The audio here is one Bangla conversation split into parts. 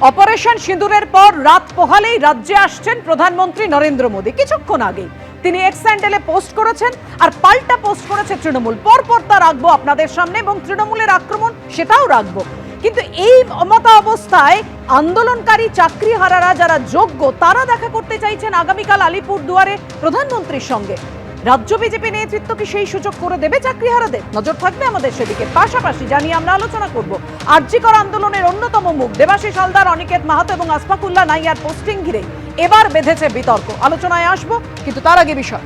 অপারেশন সিঁদুরের পর রাত পোহালেই রাজ্যে আসছেন প্রধানমন্ত্রী নরেন্দ্র মোদী। কিছুক্ষণ আগে তিনি এক্স হ্যান্ডেলে পোস্ট করেছেন আর পাল্টা পোস্ট করেছে তৃণমূল। পরপর তা রাখবো আপনাদের সামনে এবং তৃণমূলের আক্রমণ সেটাও রাখবো। কিন্তু এই মতো অবস্থায় আন্দোলনকারী চাকরিহারারা যারা যোগ্য তারা দেখা করতে চাইছেন আগামীকাল আলিপুরদুয়ারে প্রধানমন্ত্রীর সঙ্গে। রাজ্য বিজেপি নেতৃত্ব কি সেই সুযোগ করে দেবে চাকরিহারাদের? নজর থাকবে আমাদের সেদিকে। পাশাপাশি জানিয়ে আমরা আলোচনা করব আরজিকর আন্দোলনের অন্যতম মুখ দেবাশিস হালদার, অনিকেত মাহাতো এবং আসফাকুল্লাহ নাইয়ার পোস্টিং ঘিরে এবার বেঁধেছে বিতর্ক। আলোচনায় আসবো, কিন্তু তার আগে বিষয়,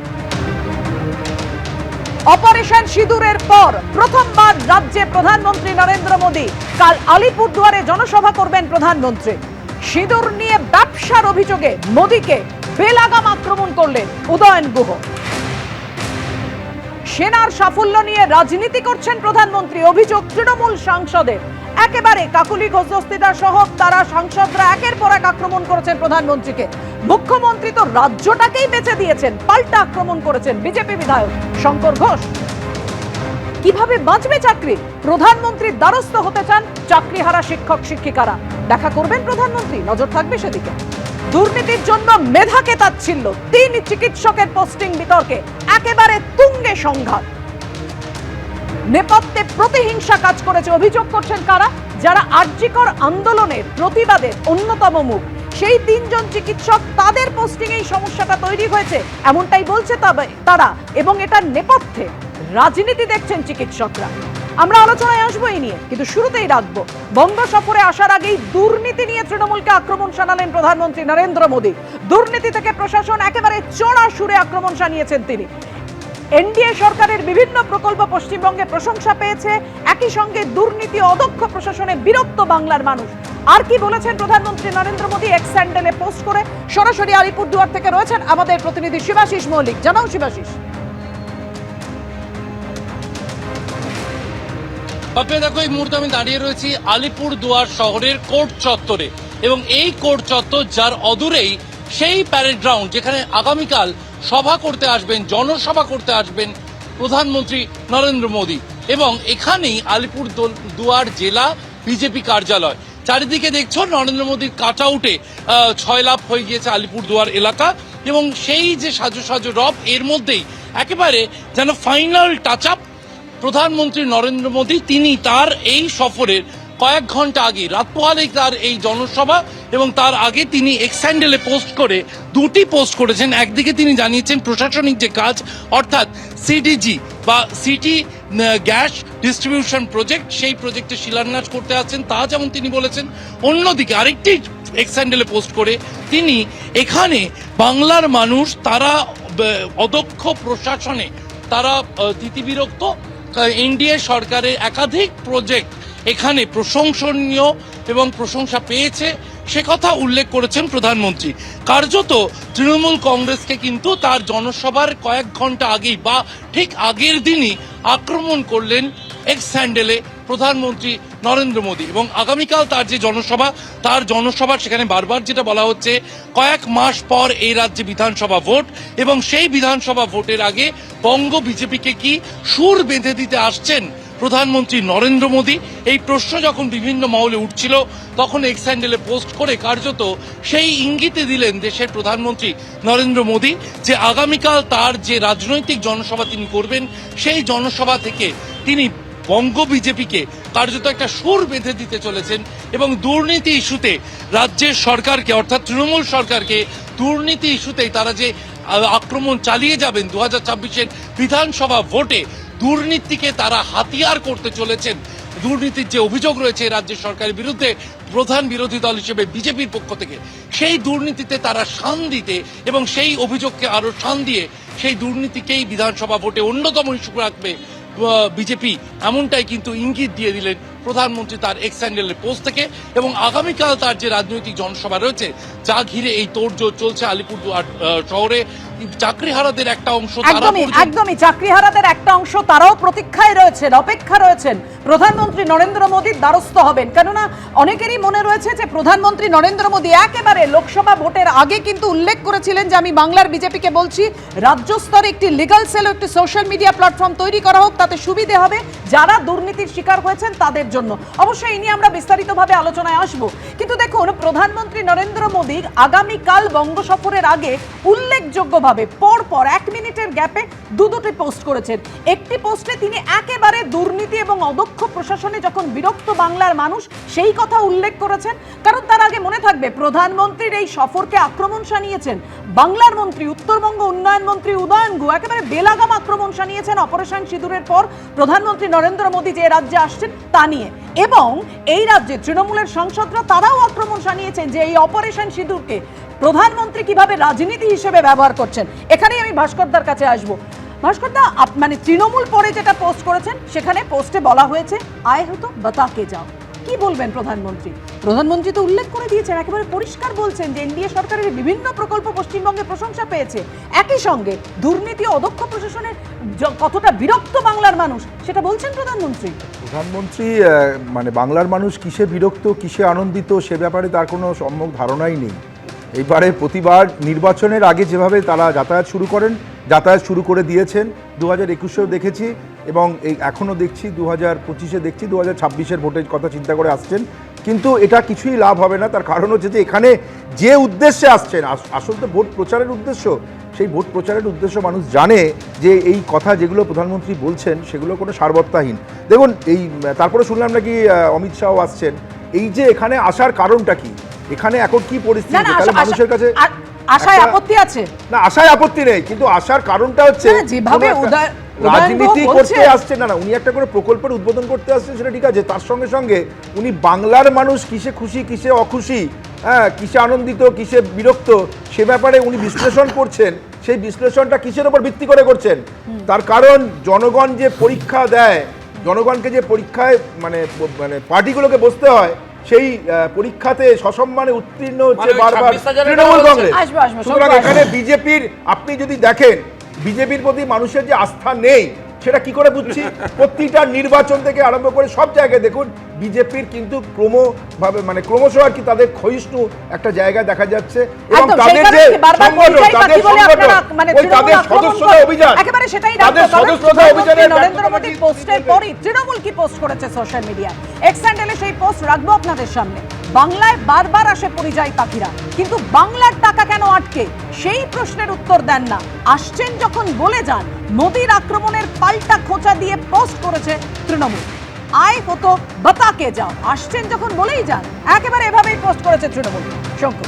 অপারেশন সিঁদুরের পর প্রথমবার রাজ্যে প্রধানমন্ত্রী নরেন্দ্র মোদী। কাল আলিপুরদুয়ারে জনসভা করবেন প্রধানমন্ত্রী। সিঁদুর নিয়ে ব্যবসার অভিযোগে মোদীকে বেলাগাম আক্রমণ করলেন উদয়ন গুহ। সেনার সাফল্য নিয়ে রাজনীতি করছেন প্রধানমন্ত্রী, অভিযোগ তৃণমূল সাংসদের। একেবারে কাকুলি ঘোষ দস্তিদার সহ তারা সাংসদরা একের পর এক আক্রমণ করেছেন প্রধানমন্ত্রীকে। মুখ্যমন্ত্রী তো রাজ্যটাকেই বেঁচে দিয়েছেন, পাল্টা আক্রমণ করেছেন বিজেপি বিধায়ক শঙ্কর ঘোষ। কিভাবে বাঁচবে চাকরি? প্রধানমন্ত্রীর দ্বারস্থ হতে চান চাকরিহারা শিক্ষক শিক্ষিকারা। দেখা করবেন প্রধানমন্ত্রী, নজর থাকবে সেদিকে। দুর্নীতির জন্য মেধাকে তাচ্ছিল্য, 3 চিকিৎসকের পোস্টিং বিতর্কে একেবারে তুঙ্গে সংঘাত। নেপথ্যে প্রতিহিংসা কাজ করেছে, অভিযোগ করছেন কারা? যারা আরজিকর আন্দোলনের প্রতিবাদের অন্যতম মুখ, সেই 3 জন চিকিৎসক, তাদের পোস্টিং এই সমস্যাটা তৈরি হয়েছে এমনটাই বলছে তারা। এবং এটার নেপথ্যে রাজনীতি দেখছেন চিকিৎসকরা। আমরা আলোচনায় আসবো এই নিয়ে, কিন্তু শুরুতেই রাখবো বঙ্গ সফরে আসার আগেই দুর্নীতি নিয়ে তৃণমূলকে আক্রমণ শানালেন প্রধানমন্ত্রী নরেন্দ্র মোদী। দুর্নীতি থেকে প্রশাসন একেবারে চড়া সুরে আক্রমণ শানিয়েছেন তিনি। এনডিএ সরকারের বিভিন্ন প্রকল্প পশ্চিমবঙ্গে প্রশংসা পেয়েছে, একই সঙ্গে দুর্নীতি অদক্ষ প্রশাসনে বিরক্ত বাংলার মানুষ। আর কি বলেছেন প্রধানমন্ত্রী নরেন্দ্র মোদী এক্স হ্যান্ডেলে পোস্ট করে? সরাসরি আলিপুরদুয়ার থেকে রয়েছেন আমাদের প্রতিনিধি শিবাশিস মৌলিক। জানাও শিবাশিস। দেখো, এই মুহূর্তে আমি দাঁড়িয়ে রয়েছি আলিপুরদুয়ার শহরের কোর্ট চত্বরে, এবং এই কোর্ট চত্বর যার অদূরেই সেই প্যারেড গ্রাউন্ড যেখানে আগামীকাল সভা করতে আসবেন, জনসভা করতে আসবেন প্রধানমন্ত্রী নরেন্দ্র মোদী। এবং এখানেই আলিপুরদুয়ার জেলা বিজেপি কার্যালয়। চারিদিকে দেখছো নরেন্দ্র মোদীর কাট আউটে 6 লাভ হয়ে গিয়েছে আলিপুরদুয়ার এলাকা, এবং সেই যে সাজো সাজো রব, এর মধ্যেই একেবারে যেন ফাইনাল টাচ আপ প্রধানমন্ত্রী নরেন্দ্র মোদী। তিনি তার এই সফরের কয়েক ঘন্টা আগে, রাত পোহালেই তার এই জনসভা, এবং তার আগে তিনি এক্স হ্যান্ডেলে পোস্ট করে 2টি পোস্ট করেছেন। একদিকে তিনি জানিয়েছেন প্রশাসনিক যে কাজ, অর্থাৎ সিডিজি বা সিটি গ্যাস ডিস্ট্রিবিউশন প্রজেক্ট, সেই প্রজেক্টে শিলান্যাস করতে আছেন, তা যেমন তিনি বলেছেন। অন্যদিকে আরেকটি এক্স হ্যান্ডেলে পোস্ট করে তিনি এখানে বাংলার মানুষ তারা অদক্ষ প্রশাসনে তারা তিতিবিরক্ত, এনডিএ সরকারের একাধিক প্রজেক্ট এখানে প্রশংসনীয় এবং প্রশংসা পেয়েছে, সে কথা উল্লেখ করেছেন প্রধানমন্ত্রী। কার্যত তৃণমূল কংগ্রেসকে কিন্তু তার জনসভার কয়েক ঘন্টা আগেই বা ঠিক আগের দিনই আক্রমণ করলেন এক্স হ্যান্ডেলে প্রধানমন্ত্রী নরেন্দ্র মোদী। এবং আগামীকাল তার যে জনসভা, তার জনসভা সেখানে বারবার যেটা বলা হচ্ছে, কয়েক মাস পর এই রাজ্যে বিধানসভা ভোট, এবং সেই বিধানসভা ভোটের আগে বঙ্গ বিজেপিকে কি সুর বেঁধে দিতে আসছেন প্রধানমন্ত্রী নরেন্দ্র মোদী? এই প্রশ্ন যখন বিভিন্ন মহলে উঠছিল, তখন এক্স হ্যান্ডেলে পোস্ট করে কার্যত সেই ইঙ্গিতে দিলেন দেশের প্রধানমন্ত্রী নরেন্দ্র মোদী যে আগামীকাল তার যে রাজনৈতিক জনসভা তিনি করবেন, সেই জনসভা থেকে তিনি বঙ্গ বিজেপিকে কার্যত একটা সুর বেঁধে দিতে চলেছেন। এবং দুর্নীতি ইস্যুতে রাজ্যের সরকারকে, অর্থাৎ তৃণমূল সরকারকে দুর্নীতি ইস্যুতেই তারা যে আক্রমণ চালিয়ে যাবেন 2024-এর বিধানসভা ভোটে, দুর্নীতিকে তারা হাতিয়ার করতে চলেছেন। দুর্নীতির যে অভিযোগ রয়েছে রাজ্যের সরকারের বিরুদ্ধে প্রধান বিরোধী দল হিসেবে বিজেপির পক্ষ থেকে, সেই দুর্নীতিতে তারা শান দিতে এবং সেই অভিযোগকে আরো শান দিয়ে সেই দুর্নীতিকেই বিধানসভা ভোটে অন্যতম ইস্যু রাখবে বিজেপি, এমনটাই কিন্তু ইঙ্গিত দিয়ে দিলেন প্রধানমন্ত্রী তার এক্স হ্যান্ডেলের পোস্ট থেকে। এবং আগামীকাল তার যে রাজনৈতিক জনসভা রয়েছে, যা ঘিরে এই তোড়জোড় চলছে আলিপুরদুয়ার শহরে, চাকরিহারাদের একটা অংশ, একদমই চাকরিহারাদের একটা অংশ তারাও প্রতীক্ষায় রয়েছেন, অপেক্ষা রয়েছেন প্রধানমন্ত্রী নরেন্দ্র মোদীর দ্বারস্থ হবেন। কেননা অনেকেরই মনে রয়েছে যে প্রধানমন্ত্রী নরেন্দ্র মোদী একেবারে লোকসভা ভোটের আগে কিন্তু উল্লেখ করেছিলেন যে আমি বাংলার বিজেপিকে বলছি রাজ্য স্তরে একটি লিগাল সেল, একটি সোশ্যাল মিডিয়া প্ল্যাটফর্ম তৈরি করা হোক, তাতে সুবিধে হবে, যারা দুর্নীতির শিকার হয়েছেন তাদের জন্য। অবশ্যই এই নিয়ে আমরা বিস্তারিতভাবে আলোচনায় আসব, কিন্তু দেখুন প্রধানমন্ত্রী নরেন্দ্র মোদী আগামীকাল বঙ্গ সফরের আগে উল্লেখযোগ্যভাবে পরপর 1 মিনিটের গ্যাপে দুটি পোস্ট করেছেন। একটি পোস্টে তিনি একেবারে দুর্নীতি এবং অদক্ষ প্রশাসনে যখন বিরক্ত বাংলার মানুষ সেই কথা উল্লেখ করেছেন। কারণ তার আগে মনে থাকবে প্রধানমন্ত্রীর এই সফরকে আক্রমণ শানিয়েছেন বাংলার মন্ত্রী, উত্তরবঙ্গ উন্নয়ন মন্ত্রী উদয়ন গুহ, একেবারে বেলাগাম আক্রমণ শানিয়েছেন অপারেশন সিঁদুরের পর প্রধানমন্ত্রী নরেন্দ্র মোদী যে রাজ্যে আসছেন তা নিয়ে। এবং এই রাজ্যে তৃণমূলের সাংসদরা তারাও আক্রমণ শানিয়েছেন যে এই অপারেশন সিঁদুরকে প্রধানমন্ত্রী কিভাবে রাজনীতি হিসেবে ব্যবহার করছেন। এখানেই আমি ভাস্করদার কাছে আসবো। ভাস্করদা, মানে তৃণমূল পরে যেটা পোস্ট করেছেন সেখানে পোস্টে বলা হয়েছে আয় হতো বাতাকে যাও। কি বলবেন প্রধানমন্ত্রী? প্রধানমন্ত্রী তো উল্লেখ করে দিয়েছেন, একেবারে পরিষ্কার বলছেন যে এনডিএ সরকারের বিভিন্ন প্রকল্প পশ্চিমবঙ্গে প্রশংসা পেয়েছে। একই সঙ্গে দুর্নীতি ও অদক্ষ প্রশাসনের কতটা বিরক্ত বাংলার মানুষ সেটা বলছেন প্রধানমন্ত্রী। মানে বাংলার মানুষ কিসে বিরক্ত কিসে আনন্দিত সে ব্যাপারে তার কোনো সম্যক ধারণাই নেই। এইবারে প্রতিবার নির্বাচনের আগে যেভাবে তারা যাতায়াত শুরু করে দিয়েছেন, 2021-এও দেখেছি এবং এই এখনও দেখছি, 2025-এ দেখছি, 2026-এর ভোটের কথা চিন্তা করে আসছেন। কিন্তু এটা কিছুই লাভ হবে না। তার কারণ হচ্ছে যে এখানে যে উদ্দেশ্যে আসছেন, আসল তো ভোট প্রচারের উদ্দেশ্য, সেই ভোট প্রচারের উদ্দেশ্য মানুষ জানে যে এই কথা যেগুলো প্রধানমন্ত্রী বলছেন সেগুলো কোনো সারবত্তাহীন। দেখুন তারপরে শুনলাম নাকি অমিত শাহ আসছেন। এই যে এখানে আসার কারণটা কি, এখানে এখন কি পরিস্থিতি, তাহলে মানুষের কাছে আশায় আপত্তি আছে না? আশায় আপত্তি নেই, কিন্তু আসার কারণটা হচ্ছে যেভাবে রাজনীতি করতে আসছেন না, উনি একটা করে প্রকল্পের উদ্বোধন করতে আসছেন, সেটা ঠিক আছে। তার সঙ্গে সঙ্গে উনি বাংলার মানুষ কিসে খুশি কিসে অখুশি, কিসে আনন্দিত কিসে বিরক্ত সে ব্যাপারে উনি বিশ্লেষণ করছেন। সেই বিশ্লেষণটা কিসের উপর ভিত্তি করে করছেন? তার কারণ জনগণ যে পরীক্ষা দেয়, জনগণকে যে পরীক্ষায় মানে পার্টিগুলোকে বসতে হয়, সেই পরীক্ষাতে সসম্মানে উত্তীর্ণ হচ্ছে বারবার তৃণমূল কংগ্রেস। সুতরাং এখানে বিজেপির, আপনি যদি দেখেন বিজেপির প্রতি মানুষের যে আস্থা নেই সেটা কি করে বুঝছি? প্রতিটা নির্বাচন থেকে আরম্ভ করে সব জায়গায় দেখুন বিজেপির কিন্তু ক্রমশ আর কি তাদের ক্ষয়িষ্ণু একটা জায়গা দেখা যাচ্ছে। এবং তাদের যে তাদের সদস্যতা অভিযান, নরেন্দ্র মোদী পোস্টের পরই তৃণমূল কি পোস্ট করেছে সোশ্যাল মিডিয়ায়, এক্স হ্যান্ডেলে সেই পোস্ট রাখবো আপনাদের সামনে। বাংলায় বারবার আসে পরিযায়ী পাখিরা, কিন্তু বাংলার টাকা কেন আটকে সেই প্রশ্নের উত্তর দেন না। আসছেন যখন বলে যান। মোদীর আক্রমণের পাল্টা খোঁচা দিয়ে পোস্ট করেছে তৃণমূল, আয় হতো বাতাকে যাও। আসছেন যখন বলেই যান, একেবারে এভাবেই পোস্ট করেছে তৃণমূল। শঙ্কর,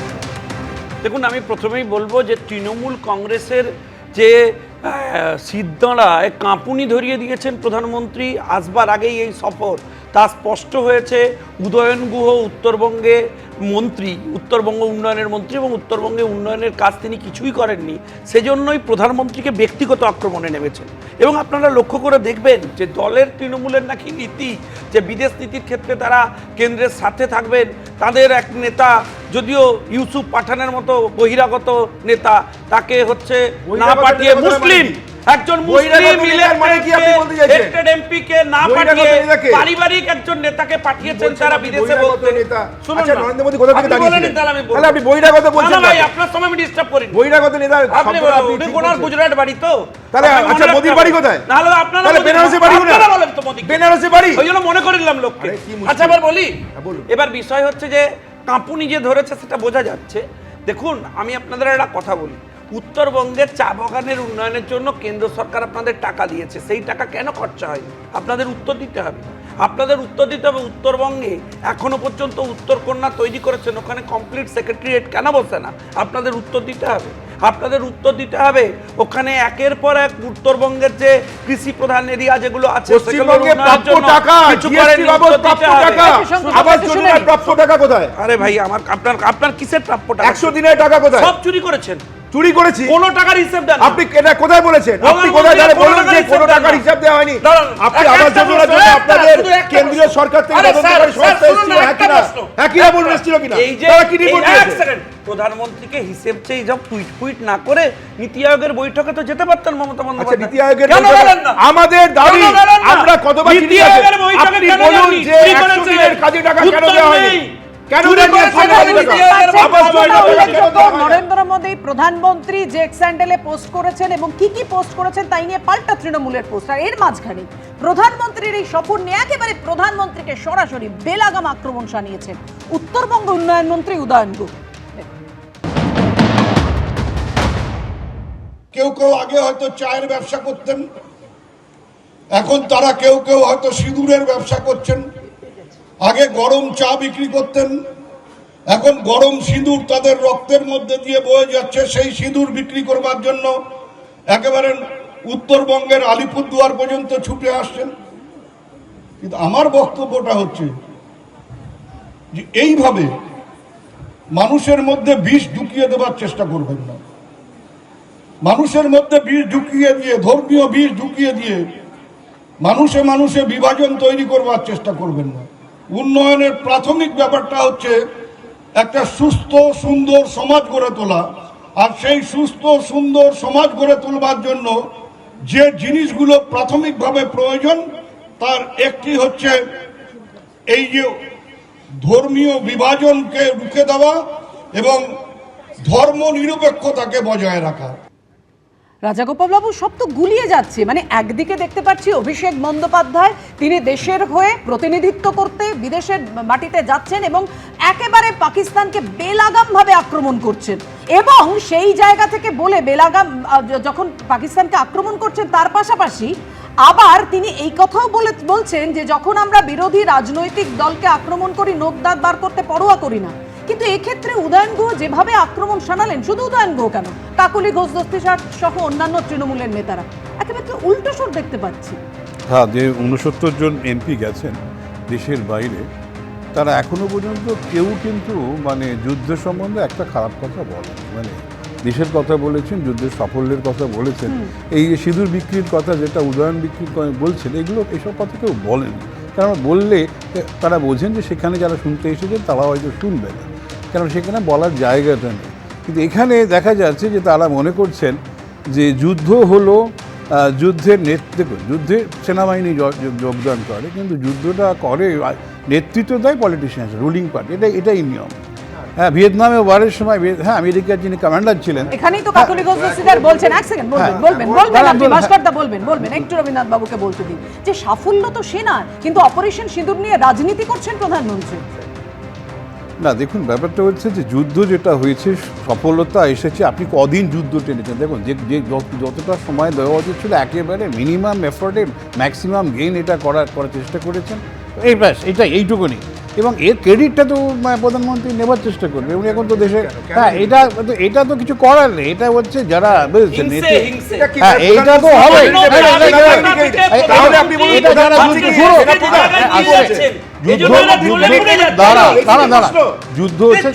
দেখুন, আমি প্রথমেই বলবো যে তৃণমূল কংগ্রেসের যে সিদ্ধরায় কাঁপুনি ধরিয়ে দিয়েছেন প্রধানমন্ত্রী আসবার আগেই এই সফর, তা স্পষ্ট হয়েছে। উদয়ন গুহ উত্তরবঙ্গে মন্ত্রী, উত্তরবঙ্গ উন্নয়নের মন্ত্রী, এবং উত্তরবঙ্গে উন্নয়নের কাজ তিনি কিছুই করেননি, সেজন্যই প্রধানমন্ত্রীকে ব্যক্তিগত আক্রমণে নেমেছেন। এবং আপনারা লক্ষ্য করে দেখবেন যে দলের তৃণমূলের নাকি নীতি যে বিদেশ নীতির ক্ষেত্রে তারা কেন্দ্রের সাথে থাকবেন। তাদের এক নেতা, যদিও ইউসুফ পাঠানের মতো বহিরাগত নেতা, তাকে হচ্ছে না পাঠিয়ে মুসলিম একজন এমপিকে না পাঠিয়ে পারিবারিক একজন নেতাকে পাঠিয়েছেন তারা বিদেশে বলতে। শুনুন, নরেন্দ্র মোদী কোথা থেকে দাঁড়িয়েছিলেন? তাহলে আপনি বহিরাগত বলছেন ভাই, আপনার সময় আমি ডিস্টার্ব করি। বহিরাগত নেতা আপনি কোনার গুজরাট বাড়ি তো? তাহলে আচ্ছা, মোদির বাড়ি কোথায়? তাহলে আপনারা বেনারসি বাড়ি না? আপনারা বলেন তো মোদি বেনারসি বাড়ি, ওই জন্য মনে করিলাম লোককে। আচ্ছা, এবার বলি। এবার বিষয় হচ্ছে যে কাঁপুনি যে ধরেছে সেটা বোঝা যাচ্ছে। দেখুন, আমি আপনাদের একটা কথা বলি, উত্তরবঙ্গের চা বাগানের উন্নয়নের জন্য কেন্দ্র সরকার আপনাদের টাকা দিয়েছে, সেই টাকা কেন খরচা হয় আপনাদের উত্তর দিতে হবে। উত্তরবঙ্গে এখনো পর্যন্ত উত্তরকন্যা তৈরি করেছেন, ওখানে কমপ্লিট সেক্রেটারিয়েট কেন বসে না? আপনাদের উত্তর দিতে হবে। ওখানে একের পর এক উত্তরবঙ্গের যে কৃষি প্রধান এরিয়া যেগুলো আছে আরে ভাই, আপনার কিসের প্রাপ্য টাকা? 100 দিনের টাকা কোথায়? সব চুরি করেছেন। চুরি করেছি? কোন টাকার হিসাব দেন? আপনি এটা কোথায় বলেছেন? আপনি কোথায় তাহলে বলুন যে কোন টাকার হিসাব দেওয়া হয়নি? আপনি আবাস যোজনার জন্য আপনাদের কেন্দ্রীয় সরকার থেকে তদন্তকারী সংস্থা এসেছিল, একই না বলুন এসেছিল কিনা? তারা কি রিপোর্ট দিয়েছে? প্রধানমন্ত্রীকে হিসেব চেয়ে সব টুইট না করে নীতি আয়োগের বৈঠকে তো যেতে পারতেন মমতা বন্দ্যোপাধ্যায়। আচ্ছা, নীতি আয়োগের আমাদের দাবি আমরা কতবার নীতি আয়োগের বৈঠকে আপনি বলুন যে 100 দিনের কাজে টাকা কেন দেওয়া হয়নি? কেন চুরি দেননি করেছে, 6 কোটি টাকা? আবাস যোজনা উল্লেখযোগ্য, নরেন্দ্র মোদী প্রধানমন্ত্রী যে স্যান্ডেলে পোস্ট করেছেন এবং কি কি পোস্ট করেছেন তাই নিয়ে পাল্টা তৃণমূলের পোস্ট। আর এর মাঝখানে প্রধানমন্ত্রীর এই সফর নিয়ে একেবারে প্রধানমন্ত্রীকে সরাসরি বেলাগাম আক্রমণ শানিয়েছেন উত্তরবঙ্গ উন্নয়ন মন্ত্রী উদয়ন গুহ। কেউ কেউ আগে হয়তো চায়ের ব্যবসা করতেন, এখন তারা কেউ কেউ হয়তো সিঁদুরের ব্যবসা করছেন। আগে গরম চা বিক্রি করতেন, এখন গরম সিঁদুর তাদের রক্তের মধ্যে দিয়ে বয়ে যাচ্ছে। সেই সিঁদুর বিক্রি করবার জন্য একেবারে উত্তরবঙ্গের আলিপুরদুয়ার পর্যন্ত ছুটে আসছেন। কিন্তু আমার বক্তব্যটা হচ্ছে যে এইভাবে মানুষের মধ্যে বিষ ঢুকিয়ে দেওয়ার চেষ্টা করবেন না। মানুষের মধ্যে বিষ ঢুকিয়ে দিয়ে, ধর্মীয় বিষ ঢুকিয়ে দিয়ে মানুষে মানুষে বিভাজন তৈরি করবার চেষ্টা করবেন না। উন্নয়নের প্রাথমিক ব্যাপারটা হচ্ছে একটা সুস্থ সুন্দর সমাজ গড়ে তোলা। আর সেই সুস্থ সুন্দর সমাজ গড়ে তোলবার জন্য যে জিনিসগুলো প্রাথমিকভাবে প্রয়োজন তার একটি হচ্ছে এই যে ধর্মীয় বিভাজনকে রুখে দেওয়া এবং ধর্ম নিরপেক্ষতাকে বজায় রাখা। রাজাগোপাল বাবু, সব তো গুলিয়ে যাচ্ছে। মানে একদিকে দেখতে পাচ্ছি অভিষেক বন্দ্যোপাধ্যায় তিনি দেশের হয়ে প্রতিনিধিত্ব করতে বিদেশের মাটিতে যাচ্ছেন এবং একেবারে পাকিস্তানকে বেলাগাম ভাবে আক্রমণ করছেন, এবং সেই জায়গা থেকে বলে বেলাগাম যখন পাকিস্তানকে আক্রমণ করছেন তার পাশাপাশি আবার তিনি এই কথাও বলছেন যে যখন আমরা বিরোধী রাজনৈতিক দলকে আক্রমণ করি নোক দাঁত বার করতে পরোয়া করি না। কিন্তু এক্ষেত্রে উদয়ন গুহ যেভাবে আক্রমণ শানালেন, শুধু উদয়ন গুহ কেন, কাকলি ঘোষ দস্তি সহ অন্যান্য তৃণমূলের নেতারা, একেবারে উল্টো সুর দেখতে পাচ্ছি। হ্যাঁ, যে 69 জন এমপি গেছেন দেশের বাইরে, তারা এখনো পর্যন্ত কেউ কিন্তু মানে যুদ্ধ সম্বন্ধে একটা খারাপ কথা বলেন। মানে দেশের কথা বলেছেন, যুদ্ধের সাফল্যের কথা বলেছেন। এই যে সিঁদুর বিক্রির কথা যেটা উদয়ন বিক্রির বলছেন, এগুলো এসব কথা কেউ বলেন, কারণ বললে তারা বোঝেন যে সেখানে যারা শুনতে এসেছেন তারা হয়তো শুনবে না, কারণ সেখানে বলার জায়গাটা নেই। কিন্তু এখানে দেখা যাচ্ছে যে তারা মনে করছেন যে যুদ্ধ হলো যুদ্ধের যুদ্ধে সেনাবাহিনী যোগদান করে, কিন্তু যুদ্ধটা করে নেতৃত্ব দেয় পলিটিশিয়ানস, রুলিং পার্টি। এটাই নিয়ম। হ্যাঁ, ভিয়েতনামে ওয়ারের সময় আমেরিকার যিনি কমান্ডার ছিলেন, এখানেই তো কাকলি ঘোষ দস্তিদার বলছেন, এক সেকেন্ড বলবেন আপনি ভাস্করদা বলবেন একটু রবীন্দ্রনাথ বাবুকে বলতে দিন যে সাফল্য তো সেনার, কিন্তু অপারেশন সিঁদুর নিয়ে রাজনীতি করছেন প্রধানমন্ত্রী। না, দেখুন ব্যাপারটা হচ্ছে যে যুদ্ধ যেটা হয়েছে, সফলতা এসেছে। আপনি কদিন যুদ্ধ টেনেছেন, দেখুন যে যতটা সময় দেওয়া উচিত ছিল একেবারে মিনিমাম এফোর্টে ম্যাক্সিমাম গেইন এটা করার চেষ্টা করেছেন। এই ব্যাস, এইটুকুনি। এবং এর ক্রেডিটটা তো প্রধানমন্ত্রী নেবার চেষ্টা করবে। উনি এখন তো দেশে, হ্যাঁ, এটা তো কিছু করার নেই। এটা হচ্ছে যারা বুঝেছেন, হ্যাঁ, এইটা তো হবে। যুদ্ধ হচ্ছে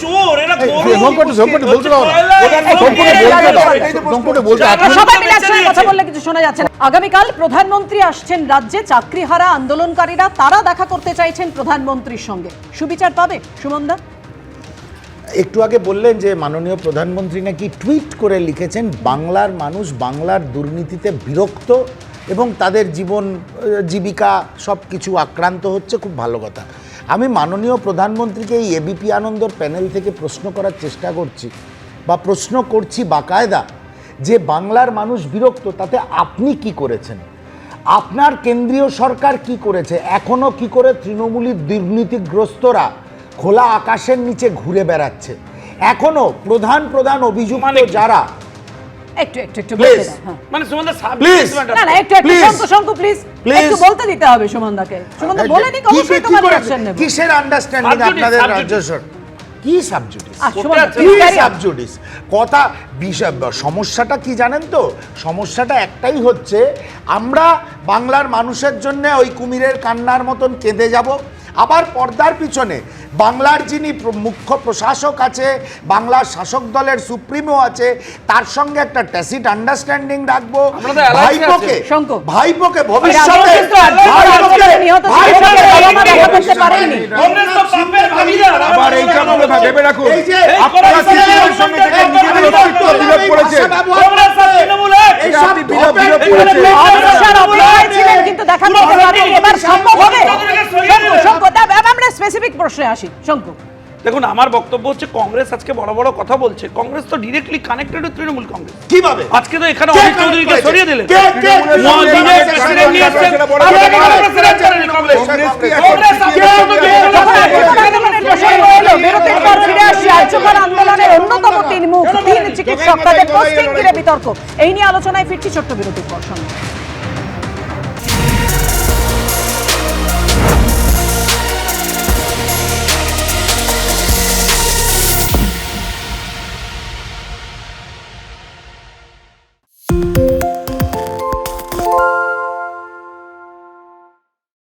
আগামীকাল প্রধানমন্ত্রী আসছেন রাজ্যে। চাকরিহারা আন্দোলনকারীরা তারা দেখা করতে চাইছেন প্রধানমন্ত্রীর সঙ্গে। সুবিচার পাবে সুমনদা? একটু আগে বললেন যে মাননীয় প্রধানমন্ত্রী নাকি টুইট করে লিখেছেন বাংলার মানুষ বাংলার দুর্নীতিতে বিরক্ত এবং তাদের জীবন জীবিকা সব কিছু আক্রান্ত হচ্ছে। খুব ভালো কথা। আমি মাননীয় প্রধানমন্ত্রীকে এই এবিপি আনন্দর প্যানেল থেকে প্রশ্ন করার চেষ্টা করছি বাকায়দা, যে বাংলার মানুষ বিরক্ত, তাতে আপনি কি করেছেন? আপনার কেন্দ্রীয় সরকার কি করেছে? এখনো কি করে তৃণমূলী দুর্নীতিগ্রস্তরা খোলা আকাশের নিচে ঘুরে বেড়াচ্ছে? এখনো প্রধান অভিযুক্ত যারা, একটু বলতে দাও। হ্যাঁ, মানে সুমনদা প্লিজ, না একটু শঙ্কু প্লিজ একটু বলতে দিতে হবে সুমনদাকে। সুমনদা বলেনি অবশ্যই তোমার রিঅ্যাকশন নেব। কিসের আন্ডারস্ট্যান্ডিং আপনাদের রাজ্য সরকার? কি সাবজুডিস কথা? সমস্যাটা কি জানেন তো? সমস্যাটা একটাই হচ্ছে, আমরা বাংলার মানুষের জন্য ওই কুমিরের কান্নার মতন কেঁদে যাব, আবার পর্দার পিছনে বাংলার যিনি মুখ্য প্রশাসক আছে, বাংলার শাসক দলের সুপ্রিমো আছে, তার সঙ্গে একটা ট্যাসিট আন্ডারস্ট্যান্ডিং রাখবো। ভাইপোকে ভবিষ্যতে কিন্তু দেখা এবার সম্ভব হবে। আমরা স্পেসিফিক প্রশ্নে আসি। শঙ্কু, দেখুন আমার বক্তব্য হচ্ছে কংগ্রেস আজকে বড় বড় কথা বলছে, কংগ্রেস তো directly connected with Trinamool Congress. কিভাবে? আজকে তো এখানে কে অমিত connect চৌধুরীকে করেছে? সরিয়ে দিলেন। কে মহাদিনের প্রেসিডেন্ট নিয়ে এসেছেন, আপনারা কেন প্রেসিডেন্ট করেননি কংগ্রেস? কংগ্রেস আপনারা তো দিয়ে গেল। যখন আর্যিকর আন্দোলনের প্রসঙ্গ এলো, বিরতির পর ফিরে আসি। আর্যিকর আন্দোলনের অন্যতম তিন মুখ, তিন চিকিৎসক, তাদের পোস্টিং ঘিরে বিতর্ক। এই নিয়ে আলোচনায় ফিরছি ছোট্ট বিরতির পর। সঙ্গে